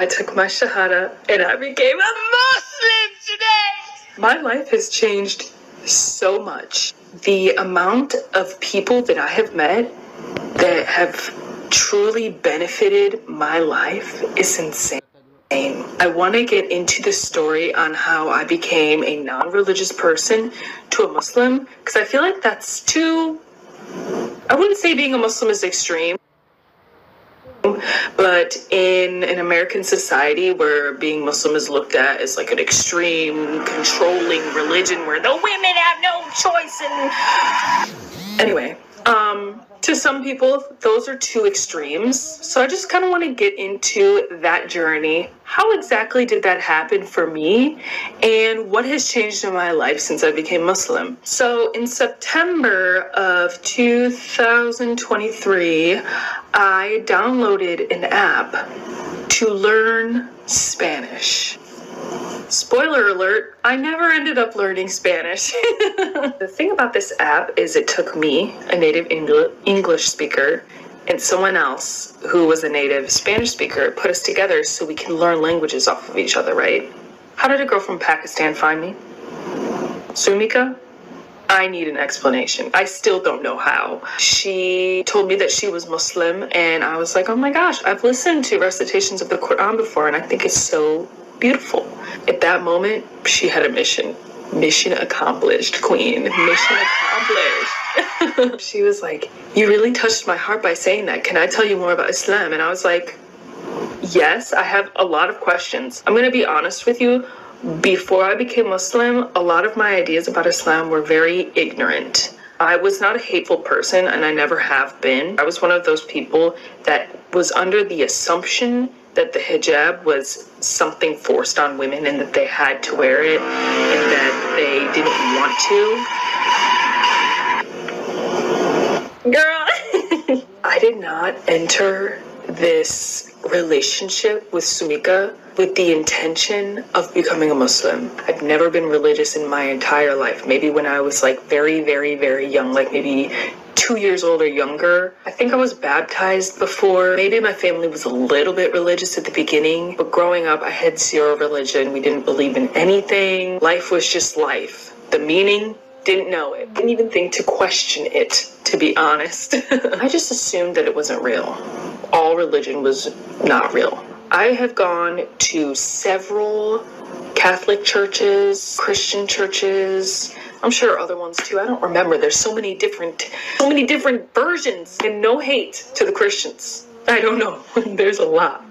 I took my shahada and I became a Muslim today. My life has changed so much. The amount of people that I have met that have truly benefited my life is insane. I want to get into the story on how I became a non-religious person to a Muslim, because I feel like that's too... I wouldn't say being a Muslim is extreme, but in an American society where being Muslim is looked at as like an extreme, controlling religion where the women have no choice and... Anyway, to some people, those are two extremes. So I just kind of want to get into that journey. How exactly did that happen for me? And what has changed in my life since I became Muslim? So in September of 2023, I downloaded an app to learn Spanish. Spoiler alert, I never ended up learning Spanish. The thing about this app is it took me, a native English speaker, and someone else who was a native Spanish speaker, put us together so we can learn languages off of each other, right? How did a girl from Pakistan find me? Sumika? I need an explanation. I still don't know how. She told me that she was Muslim, and I was like, oh my gosh, I've listened to recitations of the Quran before, and I think it's so beautiful. At that moment, she had a mission. Mission accomplished, queen. Mission accomplished. She was like, you really touched my heart by saying that. Can I tell you more about Islam? And I was like, yes, I have a lot of questions. I'm going to be honest with you. Before I became Muslim, a lot of my ideas about Islam were very ignorant. I was not a hateful person, and I never have been. I was one of those people that was under the assumption that the hijab was something forced on women and that they had to wear it and that they didn't want to. Girl! I did not enter this relationship with Sumika with the intention of becoming a Muslim. I've never been religious in my entire life. Maybe when I was like very, very, very young, like maybe 2 years old or younger. I think I was baptized before. Maybe my family was a little bit religious at the beginning, but growing up, I had zero religion. We didn't believe in anything. Life was just life. The meaning, didn't know it. Didn't even think to question it, to be honest. I just assumed that it wasn't real. All religion was not real. I have gone to several Catholic churches, Christian churches, I'm sure other ones too. I don't remember. There's so many different versions, and no hate to the Christians. I don't know. There's a lot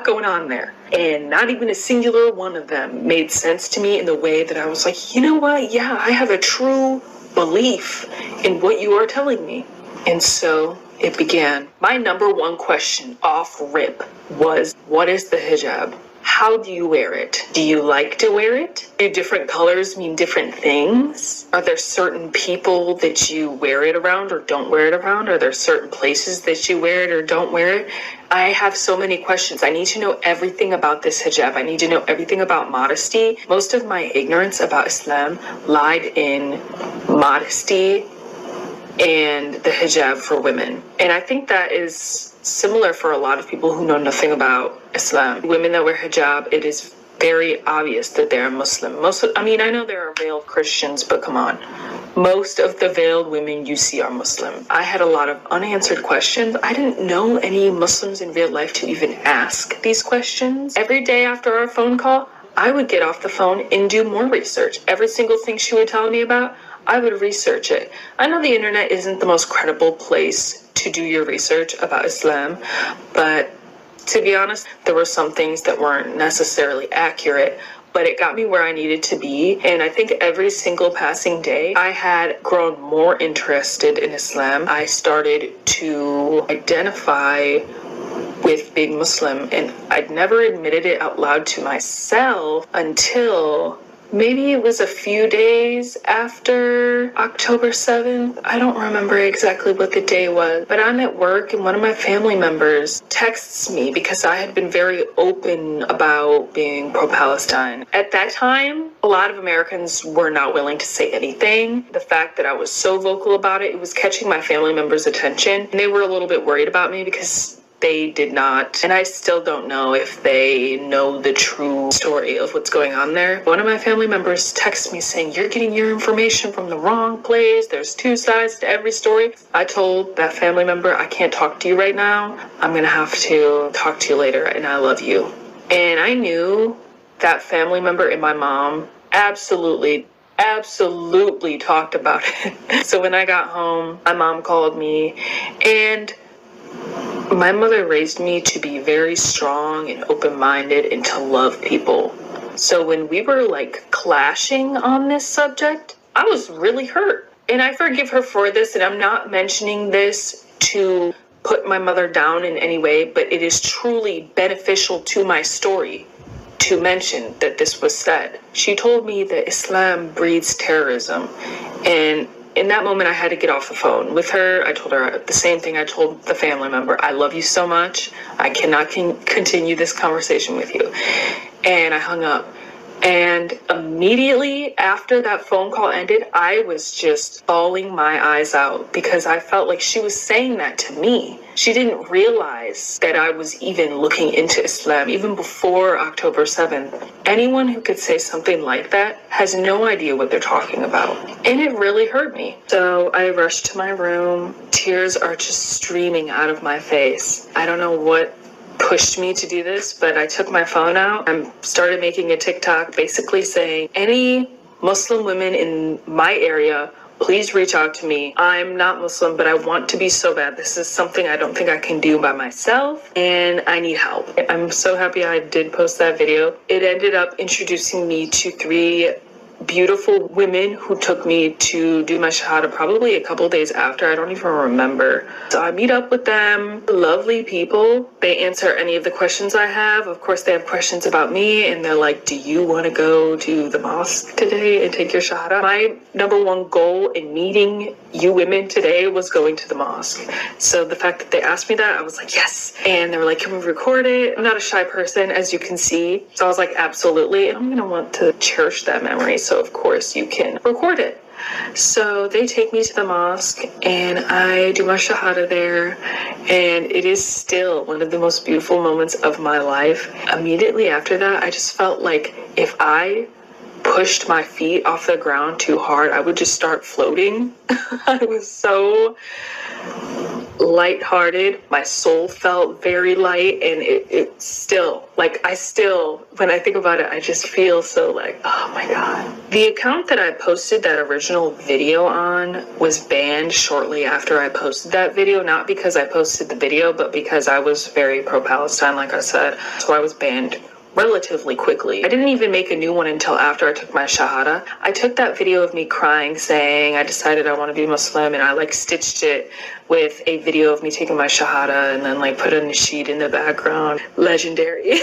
going on there. And not even a singular one of them made sense to me in the way that I was like, you know what? Yeah, I have a true belief in what you are telling me. And so it began. My number one question off rip was, what is the hijab? How do you wear it? Do you like to wear it? Do different colors mean different things? Are there certain people that you wear it around or don't wear it around? Are there certain places that you wear it or don't wear it? I have so many questions. I need to know everything about this hijab. I need to know everything about modesty. Most of my ignorance about Islam lied in modesty and the hijab for women. And I think that is similar for a lot of people who know nothing about Islam. Women that wear hijab, it is very obvious that they're Muslim. I know there are veiled Christians, but come on. Most of the veiled women you see are Muslim. I had a lot of unanswered questions. I didn't know any Muslims in real life to even ask these questions. Every day after our phone call, I would get off the phone and do more research. Every single thing she would tell me about, I would research it. I know the internet isn't the most credible place to do your research about Islam, but to be honest, there were some things that weren't necessarily accurate, but it got me where I needed to be. And I think every single passing day, I had grown more interested in Islam. I started to identify with being Muslim, and I'd never admitted it out loud to myself until maybe it was a few days after October 7th. I don't remember exactly what the day was, but I'm at work and one of my family members texts me because I had been very open about being pro-Palestine. At that time, a lot of Americans were not willing to say anything. The fact that I was so vocal about it, it was catching my family members' attention, and they were a little bit worried about me because they did not, and I still don't know if they know the true story of what's going on there. One of my family members texted me saying, "You're getting your information from the wrong place. There's two sides to every story." I told that family member, "I can't talk to you right now. I'm gonna have to talk to you later, and I love you." And I knew that family member and my mom absolutely talked about it. So when I got home, my mom called me, and my mother raised me to be very strong and open-minded and to love people. So when we were like clashing on this subject, I was really hurt. And I forgive her for this, and I'm not mentioning this to put my mother down in any way, but it is truly beneficial to my story to mention that this was said. She told me that Islam breeds terrorism, and in that moment I had to get off the phone with her. I told her the same thing I told the family member. I love you so much. I cannot continue this conversation with you. And I hung up. And immediately after that phone call ended, I was just bawling my eyes out because I felt like she was saying that to me. She didn't realize that I was even looking into Islam even before October 7th. Anyone who could say something like that has no idea what they're talking about. And it really hurt me. So I rushed to my room. Tears are just streaming out of my face. I don't know what pushed me to do this, but I took my phone out and started making a TikTok basically saying, any Muslim women in my area, please reach out to me. I'm not Muslim, but I want to be so bad. This is something I don't think I can do by myself, and I need help. I'm so happy I did post that video. It ended up introducing me to 3 beautiful women who took me to do my shahada probably a couple days after. I don't even remember. So I meet up with them. Lovely people. They answer any of the questions I have. Of course, they have questions about me, and they're like, do you want to go to the mosque today and take your shahada? My number one goal in meeting you women today was going to the mosque. So the fact that they asked me that, I was like, yes. And they were like, can we record it? I'm not a shy person, as you can see. So I was like, absolutely. I'm going to want to cherish that memory. So of course you can record it. So they take me to the mosque and I do my shahada there, and it is still one of the most beautiful moments of my life. Immediately after that, I just felt like if I pushed my feet off the ground too hard, I would just start floating. I was so lighthearted. My soul felt very light, and it still, when I think about it, I just feel so like, oh my God. The account that I posted that original video on was banned shortly after I posted that video, not because I posted the video, but because I was very pro-Palestine, like I said. So I was banned relatively quickly. I didn't even make a new one until after I took my shahada. I took that video of me crying, saying I decided I want to be Muslim, and I stitched it with a video of me taking my shahada, and then put a nasheed in the background. Legendary.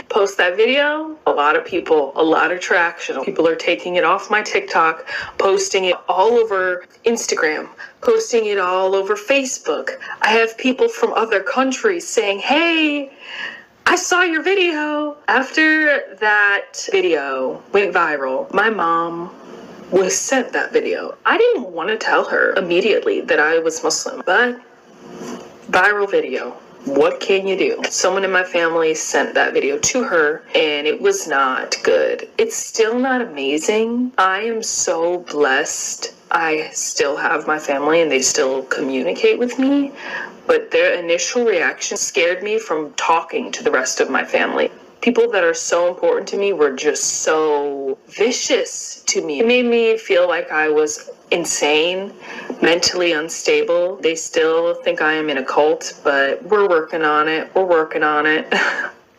Post that video, a lot of people, a lot of traction. People are taking it off my TikTok, posting it all over Instagram, posting it all over Facebook. I have people from other countries saying, hey, I saw your video. After that video went viral, my mom was sent that video. I didn't want to tell her immediately that I was Muslim, but viral video. What can you do? Someone in my family sent that video to her, and it was not good. It's still not amazing. I am so blessed. I still have my family and they still communicate with me, but their initial reaction scared me from talking to the rest of my family. People that are so important to me were just so vicious to me. It made me feel like I was insane, mentally unstable. They still think I am in a cult, but we're working on it. We're working on it.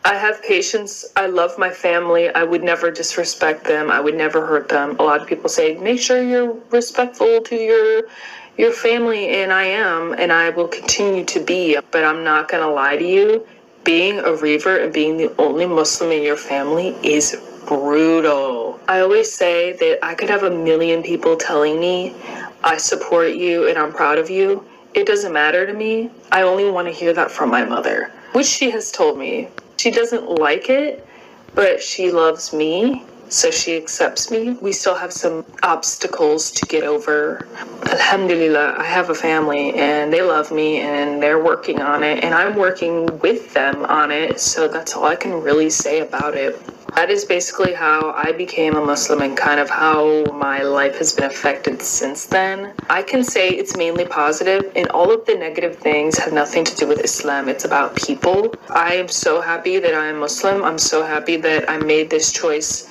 I have patience. I love my family. I would never disrespect them. I would never hurt them. A lot of people say, make sure you're respectful to your family, and I am, and I will continue to be. But I'm not going to lie to you. Being a revert and being the only Muslim in your family is brutal. I always say that I could have 1 million people telling me, I support you and I'm proud of you. It doesn't matter to me. I only want to hear that from my mother, which she has told me. She doesn't like it, but she loves me, so she accepts me. We still have some obstacles to get over. Alhamdulillah, I have a family and they love me and they're working on it and I'm working with them on it, so that's all I can really say about it. That is basically how I became a Muslim and kind of how my life has been affected since then. I can say it's mainly positive, and all of the negative things have nothing to do with Islam. It's about people. I am so happy that I'm Muslim. I'm so happy that I made this choice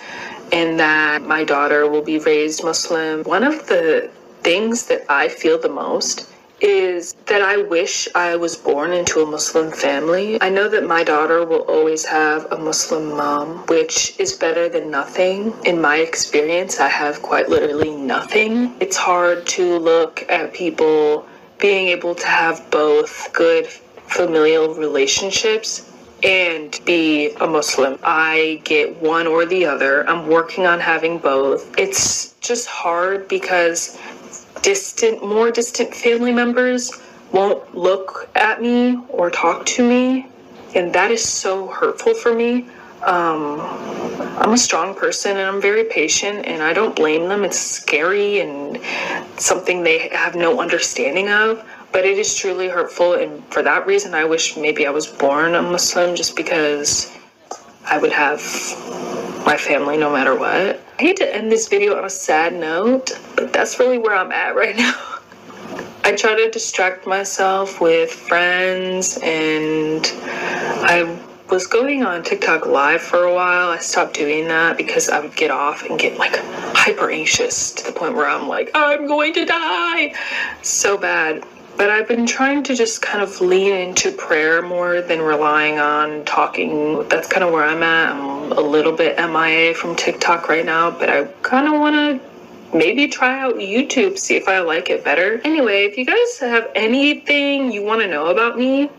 and that my daughter will be raised Muslim. One of the things that I feel the most is that I wish I was born into a Muslim family. I know that my daughter will always have a Muslim mom, which is better than nothing. In my experience, I have quite literally nothing. It's hard to look at people being able to have both good familial relationships and be a Muslim. I get one or the other. I'm working on having both. It's just hard because more distant family members won't look at me or talk to me, and that is so hurtful for me. I'm a strong person and I'm very patient, and I don't blame them. It's scary and something they have no understanding of, but it is truly hurtful, and for that reason I wish maybe I was born a Muslim, just because I would have my family no matter what. I hate to end this video on a sad note, but that's really where I'm at right now. I try to distract myself with friends, and I was going on TikTok live for a while. I stopped doing that because I would get off and get like hyper anxious to the point where I'm like, I'm going to die so bad. But I've been trying to just kind of lean into prayer more than relying on talking. That's kind of where I'm at. I'm a little bit MIA from TikTok right now, but I kind of want to maybe try out YouTube, see if I like it better. Anyway, if you guys have anything you want to know about me,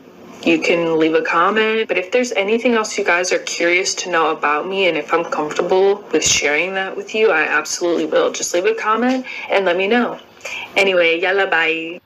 you can leave a comment. But if there's anything else you guys are curious to know about me, and if I'm comfortable with sharing that with you, I absolutely will. Just leave a comment and let me know. Anyway, yalla bye.